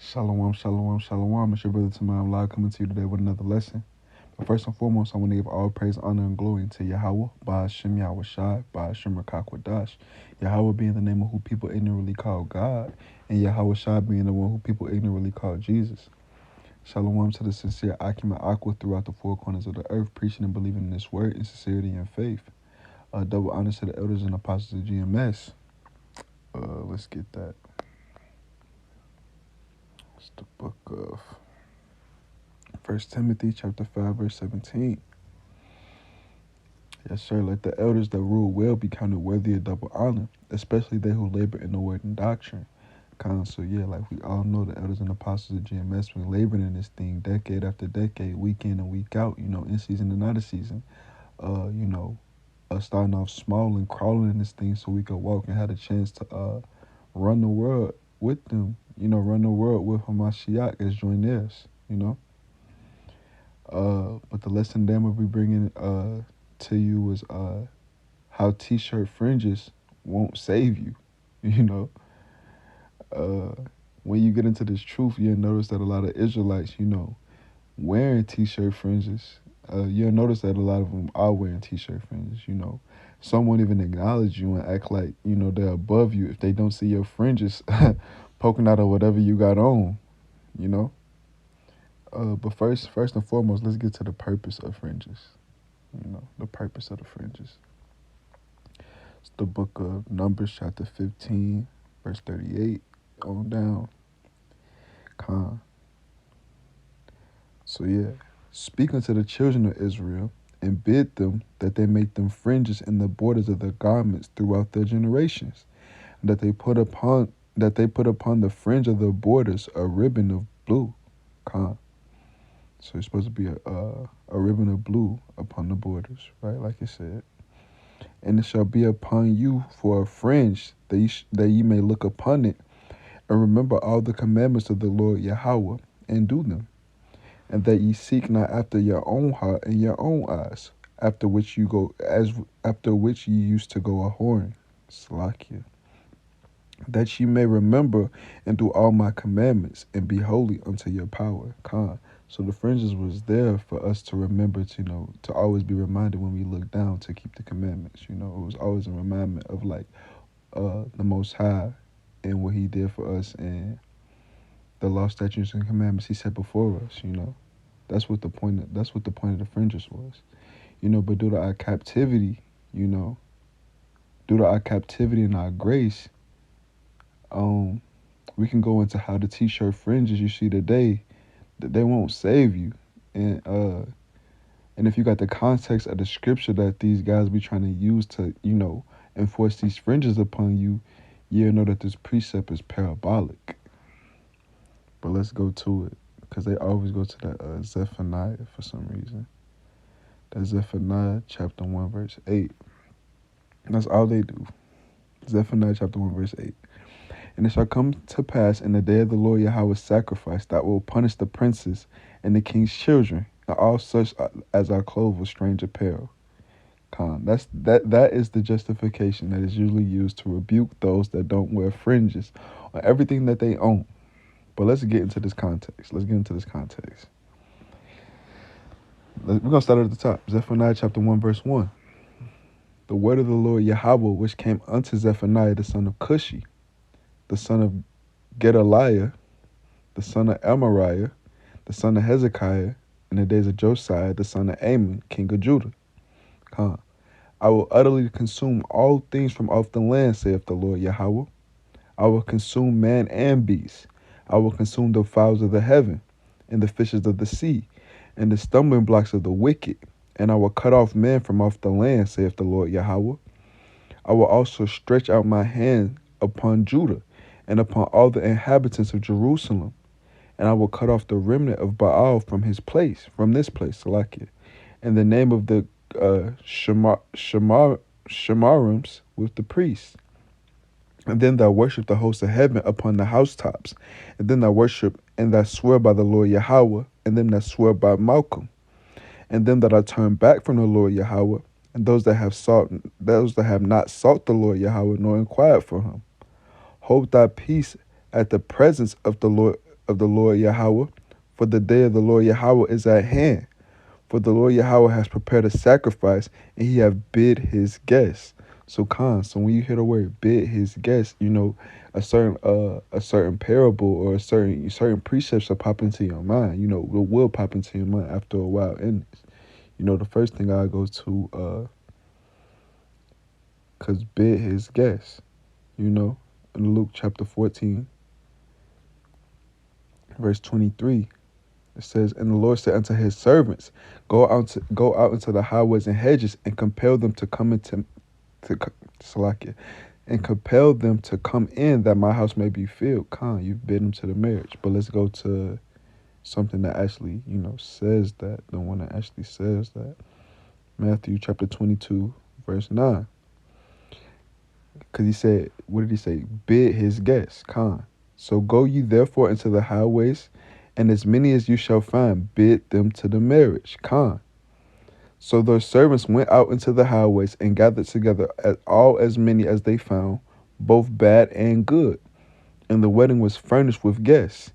Shalom, shalom, shalom. It's your brother Tamam Live coming to you today with another lesson. But first and foremost, I want to give all praise, honor, and glory to Yahweh, Ba'ashem Yahweh Shai, Ba'ashem Rakakwadash. Yahweh being the name of who people ignorantly call God, and Yahweh Shai being the one who people ignorantly call Jesus. Shalom to the sincere Akim and Aqua throughout the four corners of the earth, preaching and believing in this word in sincerity and faith. Double honors to the elders and apostles of GMS. Let's get that. It's the book of 1 Timothy chapter 5, verse 17. Yes, sir. Let the elders that rule well be counted worthy of double honor, especially they who labor in the word and doctrine. So yeah, like we all know, the elders and apostles of GMS been laboring in this thing decade after decade, week in and week out, in season and out of season. Starting off small and crawling in this thing so we could walk and had a chance to run the world with them, run the world with Hamashiach as joiners. But the lesson that I'm gonna be bringing to you is how Tshirt fringes won't save you. You know, when you get into this truth, you'll notice that a lot of Israelites, wearing Tshirt fringes. You'll notice that a lot of them are wearing Tshirt fringes. Some won't even acknowledge you and act like they're above you if they don't see your fringes poking out of whatever you got on. You know. But first and foremost, let's get to the purpose of fringes. The purpose of the fringes. It's the book of Numbers, chapter 15, verse 38 on down. So yeah, speak unto the children of Israel and bid them that they make them fringes in the borders of their garments throughout their generations, and that they put upon the fringe of the borders a ribbon of blue. So it's supposed to be a ribbon of blue upon the borders, right? Like it said. And it shall be upon you for a fringe that ye may look upon it and remember all the commandments of the Lord Yahweh and do them. And that ye seek not after your own heart and your own eyes, after which ye used to go a whoring. Slakia. That ye may remember and do all my commandments and be holy unto your power. So the fringes was there for us to remember to always be reminded when we look down to keep the commandments. It was always a reminder of the Most High and what He did for us and the law, statutes, and commandments He set before us. That's what the point of the fringes was. But due to our captivity, and our grace, we can go into how the Tshirt fringes you see today, that they won't save you. And if you got the context of the scripture that these guys be trying to use to, enforce these fringes upon you, you'll know that this precept is parabolic. But let's go to it, because they always go to that Zephaniah for some reason. That's Zephaniah chapter 1, verse 8. That's all they do. Zephaniah chapter 1, verse 8. And it shall come to pass in the day of the Lord Yahweh's sacrifice that will punish the princes and the king's children, and all such as are clothed with strange apparel. That is the justification that is usually used to rebuke those that don't wear fringes on everything that they own. But let's get into this context. We're going to start at the top. Zephaniah chapter 1, verse 1. The word of the Lord Yahweh, which came unto Zephaniah, the son of Cushi, the son of Gedaliah, the son of Amariah, the son of Hezekiah, in the days of Josiah, the son of Amon, king of Judah. I will utterly consume all things from off the land, saith the Lord Yahweh. I will consume man and beast. I will consume the fowls of the heaven, and the fishes of the sea, and the stumbling blocks of the wicked. And I will cut off men from off the land, saith the Lord Yahweh. I will also stretch out my hand upon Judah, and upon all the inhabitants of Jerusalem. And I will cut off the remnant of Baal from this place, Salakia. And the name of the Shemarims with the priests. And then thou worship the host of heaven upon the housetops. And then thou worship and thou swear by the Lord Yahweh, and them that swear by Malcolm. And them that are turned back from the Lord Yahweh, and those that have not sought the Lord Yahweh nor inquired for him. Hold thy peace at the presence of the Lord of the Lord Yahweh, for the day of the Lord Yahweh is at hand. For the Lord Yahweh has prepared a sacrifice, and he have bid his guests. So so when you hear the word bid his guests, a certain parable or a certain precepts will pop into your mind. Will pop into your mind after a while in this. The first thing I go to cause bid his guests, in Luke chapter 14, verse 23. It says, and the Lord said unto his servants, go out into the highways and hedges and compel them to come into to Salakia, and compel them to come in that my house may be filled. You've bid them to the marriage. But let's go to something that actually, says that, the one that actually says that. Matthew chapter 22, verse 9. Because he said, what did he say? Bid his guests. So go ye therefore into the highways, and as many as you shall find, bid them to the marriage. So those servants went out into the highways and gathered together as many as they found, both bad and good. And the wedding was furnished with guests.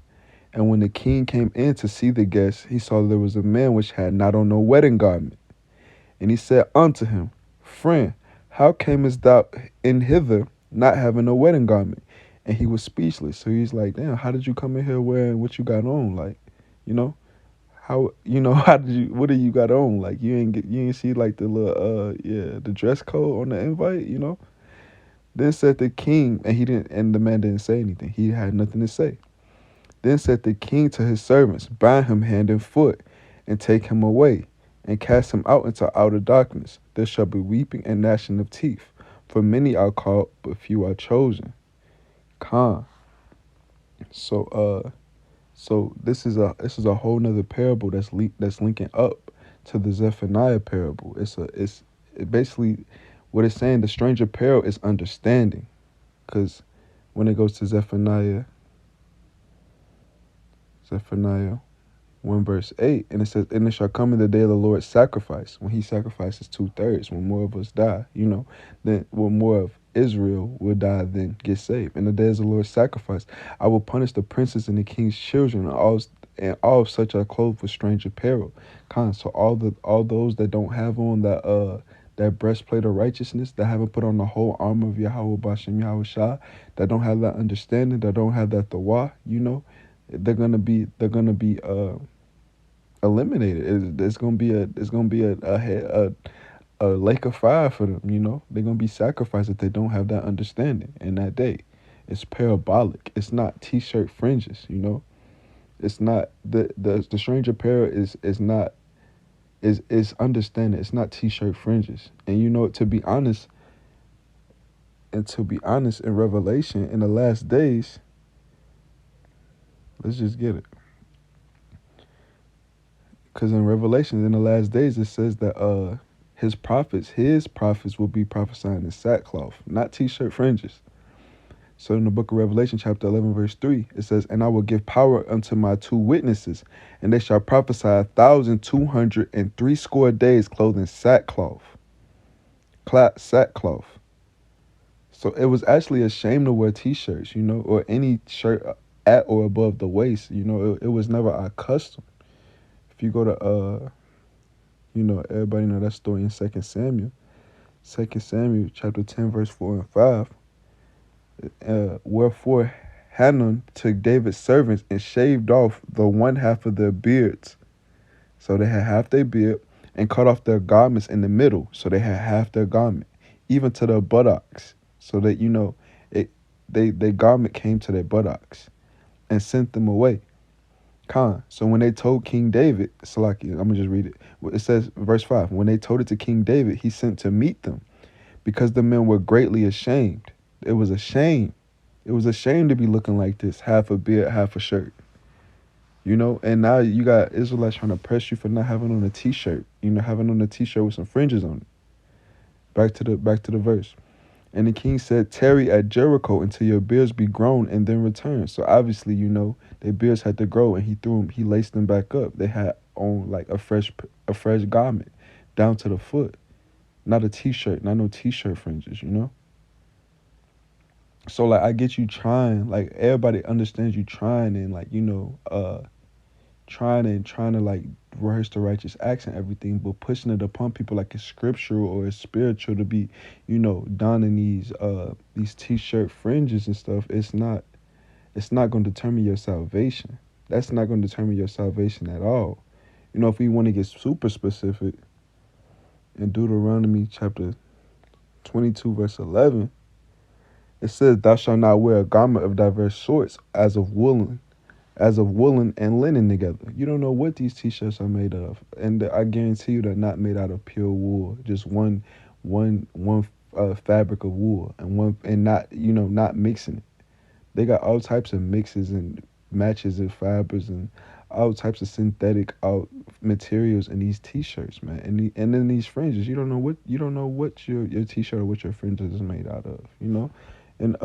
And when the king came in to see the guests, he saw there was a man which had not on no wedding garment. And he said unto him, Friend, how camest thou in hither not having a wedding garment? And he was speechless. So he's like, damn, how did you come in here wearing what you got on? Like, how how did what do you got on? Like you ain't see like the little the dress code on the invite. Then said the king, and the man didn't say anything. He had nothing to say. Then said the king to his servants, bind him hand and foot, and take him away, and cast him out into outer darkness. There shall be weeping and gnashing of teeth, for many are called, but few are chosen. So this is a whole nother parable that's linking up to the Zephaniah parable. It basically what it's saying. The stranger peril is understanding, because when it goes to Zephaniah 1 verse 8, and it says, and it shall come in the day of the Lord's sacrifice, when he sacrifices 2/3, when more of us die, then when more of Israel will die than get saved. In the day of the Lord's sacrifice, I will punish the princes and the king's children, and all of such are clothed with strange apparel. So all those that don't have on that breastplate of righteousness, that haven't put on the whole armor of Yahweh Bashem Yahweh Shah, that don't have that understanding, that don't have that tawah, they're gonna be eliminated. It's gonna be a lake of fire for them. They're gonna be sacrificed if they don't have that understanding in that day. It's parabolic. It's not Tshirt fringes. It's not the stranger para is not is understanding. It's not Tshirt fringes. And to be honest, in Revelation, in the last days, let's just get it. Because in Revelation, in the last days, it says that his prophets will be prophesying in sackcloth, not Tshirt fringes. So in the book of Revelation, chapter 11, verse 3, it says, and I will give power unto my 2 witnesses, and they shall prophesy 1,260 days, clothing sackcloth. Sackcloth. So it was actually a shame to wear T-shirts, or any shirt at or above the waist. It was never our custom. If you go to everybody know that story in 2 Samuel. 2 Samuel chapter 10, verse 4 and 5. Wherefore Hanun took David's servants and shaved off the one half of their beards. So they had half their beard, and cut off their garments in the middle. So they had half their garment, even to their buttocks. So that their garment came to their buttocks, and sent them away. So when they told King David, Salaki, I'm going to just read it. It says, verse 5, when they told it to King David, he sent to meet them, because the men were greatly ashamed. It was a shame. It was a shame to be looking like this, half a beard, half a shirt. And now you got Israelites trying to press you for not having on a T-shirt, having on a T-shirt with some fringes on it. Back to the verse. And the king said, tarry at Jericho until your beards be grown, and then return. So obviously, their beards had to grow, and he laced them back up. They had on like a fresh garment down to the foot. Not a T-shirt, not no T-shirt fringes, So like I get you trying, like everybody understands you trying and like, trying to like rehearse the righteous acts and everything, but pushing it upon people like it's scriptural or it's spiritual to be, donning these t-shirt fringes and stuff. It's not going to determine your salvation. That's not going to determine your salvation at all. If we want to get super specific, in Deuteronomy chapter 22 verse 11, it says, "Thou shalt not wear a garment of diverse sorts, as of woolen and linen together." You don't know what these t-shirts are made of, and I guarantee you they're not made out of pure wool. Just one fabric of wool, and not mixing it. They got all types of mixes and matches and fibers and all types of synthetic materials in these t-shirts, man. And then these fringes, you don't know what your t-shirt or what your fringes is made out of, And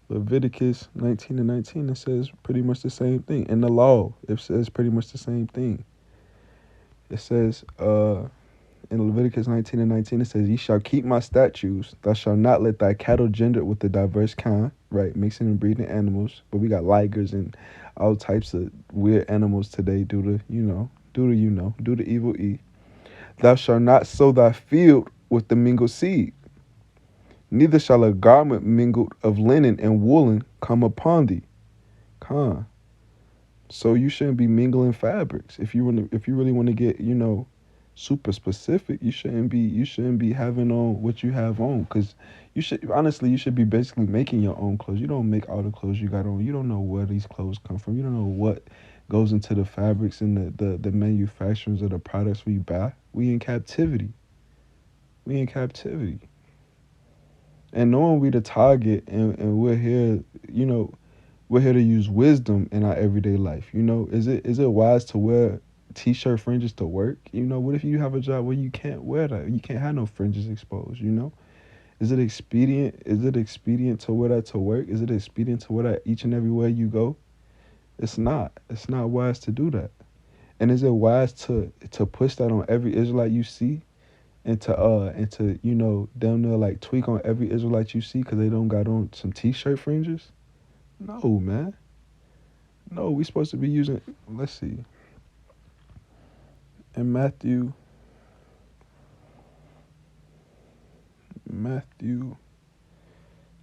Leviticus 19:19, it says pretty much the same thing. In the law, it says pretty much the same thing. It says in Leviticus 19:19, it says, "Ye shall keep my statutes. Thou shalt not let thy cattle gender with the diverse kind," right? Mixing and breeding animals. But we got ligers and all types of weird animals today due to evil E. "Thou shalt not sow thy field with the mingled seed. Neither shall a garment mingled of linen and woolen come upon thee." Con. So you shouldn't be mingling fabrics. If you really want to get, super specific, you shouldn't be having on what you have on, because you should be basically making your own clothes. You don't make all the clothes you got on. You don't know where these clothes come from. You don't know what goes into the fabrics and the manufacturers of the products we buy. We in captivity. We in captivity. And knowing we the target, and we're here, we're here to use wisdom in our everyday life. Is it wise to wear t-shirt fringes to work? What if you have a job where you can't wear that? You can't have no fringes exposed. Is it expedient? Is it expedient to wear that to work? Is it expedient to wear that each and everywhere you go? It's not. It's not wise to do that. And is it wise to push that on every Israelite you see? And to down there like tweak on every Israelite you see because they don't got on some t-shirt fringes? No, man. No, we supposed to be using. Let's see. In Matthew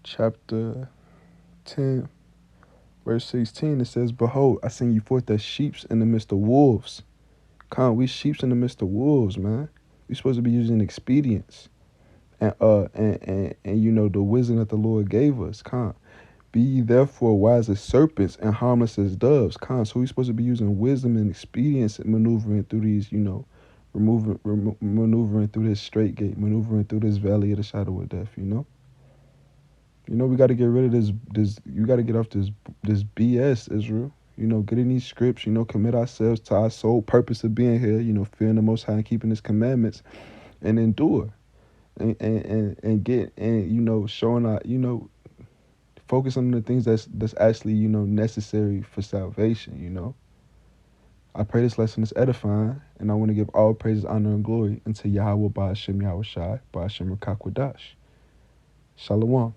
chapter 10, verse 16, it says, "Behold, I send you forth as sheeps in the midst of wolves." We sheeps in the midst of wolves, man. We supposed to be using expedience and the wisdom that the Lord gave us. Be ye therefore wise as serpents and harmless as doves. So we're supposed to be using wisdom and expedience and maneuvering through these, maneuvering through this straight gate, maneuvering through this valley of the shadow of death. We got to get rid of this. You got to get off this BS, Israel. Get in these scripts. Commit ourselves to our sole purpose of being here. Fearing the Most High and keeping His commandments, and endure, and get and showing our focus on the things that's actually necessary for salvation. I pray this lesson is edifying, and I want to give all praises, honor, and glory unto Yahweh Ba'ashem Yahweh Shai Ba'ashem Rakakwadash. Shalom.